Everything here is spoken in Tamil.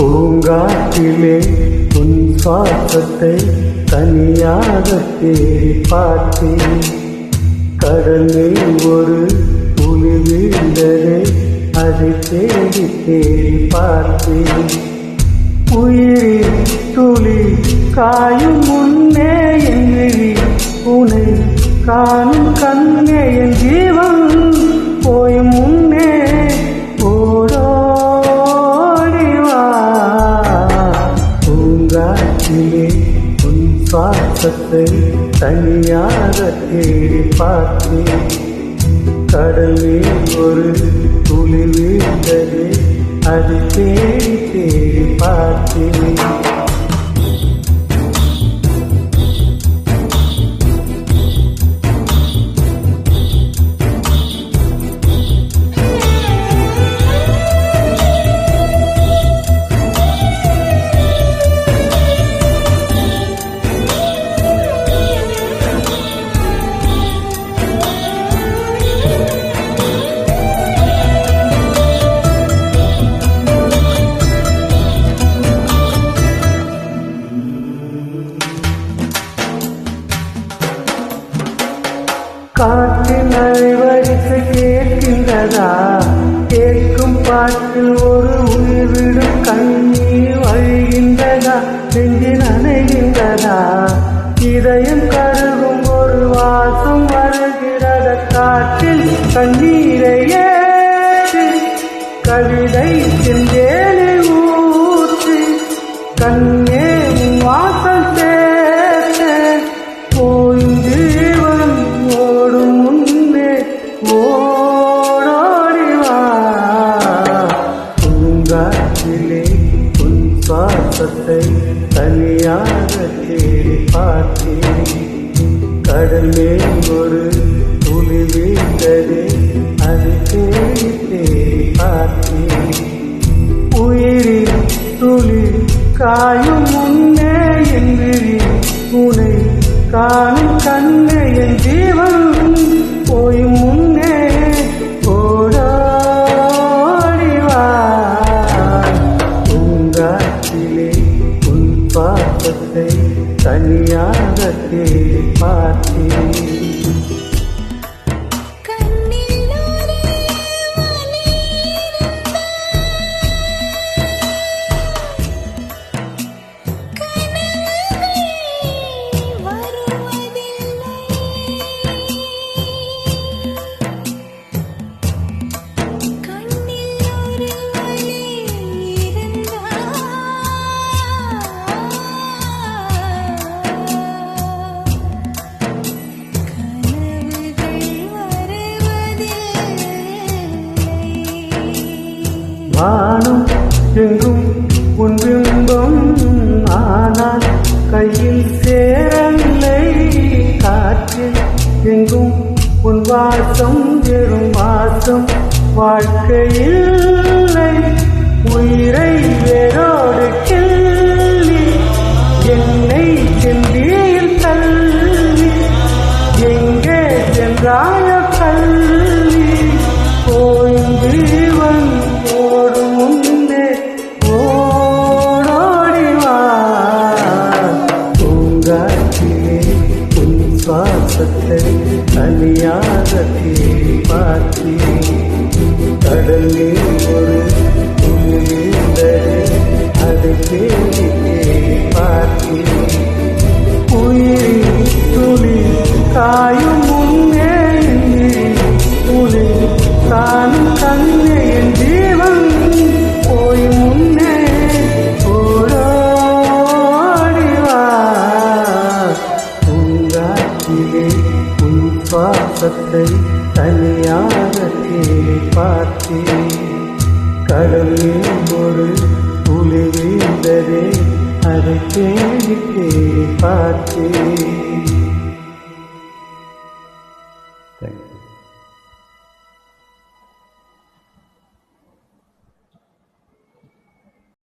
பூங்காற்றிலே உன் சுவாசத்தை தனியாக தேடி பார்த்தேன். கடலில் ஒரு புலி வீழ்ந்ததே, அதை தேடி தேடி பார்த்தேன். உயிரில் துளி காயும் முன்னே என் விழி உனை காணும் கண்ணே, என் ஜீவன் போயும் முன்னே ஓடோடிவா. பூங்காற்றிலே உன் சுவாசத்தை தனியாக தேடி பார்த்தேன். கடலில் ஒரு துளி வீழ்ந்ததே, அது தேடி தேடி பார்த்தேன். காற்றின் அலைவரிசை கேட்கின்றதா? கேட்கும் பாட்டில் ஒரு உயிர் விடும் கண்ணீர் வழிகின்றதா? நெஞ்சில் அணைகின்றதா? இதயம் கருகும் ஒரு வாசம் வருகிறத? காற்றில் கண்ணீரை ஏற்றி கவிதை செந்தேனை ஊற்றி கண்ணே வாசல் சேர்த்து போயும் ஜீவன் ஓடும் முன்னே ஓடோடிவா. பூங்காற்றிலே உன் சுவாசத்தை தனியாக தேடி பார்த்தேன். கடலே ஒரு துளி வீழ்ந்ததே, அது தேடி தேடி பார்த்தேன். உயிரில் துளி காயும் முன்னே என் விழி உனை காணும் கண்ணே, என் ஜீவன் போயும் முன்னே ஓடோடிவா. பூங்காற்றிலே உன் சுவாசத்தை தனியாக தேடி பார்த்தேன். வானம் எங்கும் உன் பிம்பம், ஆனால் கையில் சேரவில்லை. காற்றில் எங்கும் உன் வாசம், வெறும் வாசம் வாழ்க்கையில்லை. உயிரை வேரோடு கிள்ளி என்னை செந்தியில் தள்ளி எங்கே சென்றாயோ கள்ளி போயும் ஜீவன் ஓடும் முன்னே ஓடோடிவா. பூங்காற்றிலே உன் சுவாசத்தை தனியாக தேடி பார்த்தேன். கடலில் ஒரு துளி வீழ்ந்ததே, அதை தேடி தேடி பார்த்தேன். உயிரில் துளி காயும் முன்னே துளி காணும் கண்ணே, என் ஜீவன் போய் முன்னே ஓடோடிவா. பூங்காற்றிலே உன் சுவாசத்தை தனியாக தேடி பார்த்தேன். கடலில் ஒரு துளி வீழ்ந்ததே, அதை தேடி தேடி பார்த்தேன்.